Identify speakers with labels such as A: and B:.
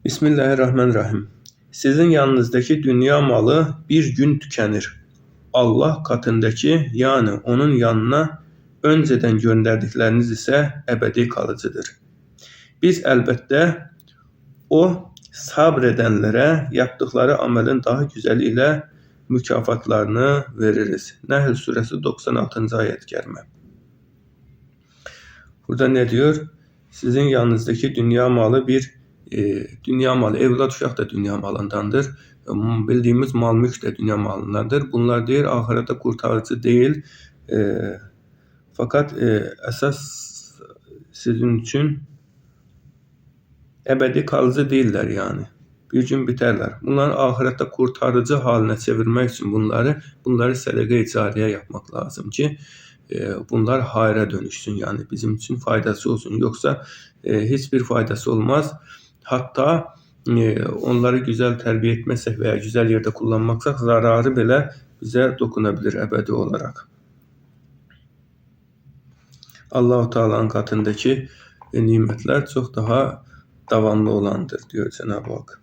A: Bismillahirrahmanirrahim. Sizin yanınızdaki dünya malı bir gün tükenir. Allah katındaki, yani onun yanına önceden gönderdikleriniz ise ebedi kalıcıdır. Biz elbette o sabredenlere yaptıkları amelin daha güzeliyle mükafatlarını veririz. Nehl suresi 96. ayet-i kerime. Burada ne diyor? Sizin yanınızdaki dünya malı dünya malı, evlat uşaq da dünya malındandır. Bildiğimiz mal mülk de dünya malındandır. Bunlar deyir, ahirete kurtarıcı değil. Fakat esas sizin için ebedi kalıcı değiller yani. Bir gün biterler. Bunları ahirette kurtarıcı haline çevirmek için bunları sədəqə-i cariyə yapmak lazım ki, bunlar hayra dönüşsün, yani bizim için faydası olsun. Yoksa hiçbir faydası olmaz. Hatta onları güzel terbiye etmezsek veya güzel yerde kullanmazsak zararı bile bize dokunabilir ebedi olarak. Allah-u Teala'nın katındaki nimetler çok daha davamlı olandır diyor Cenab-ı Hak.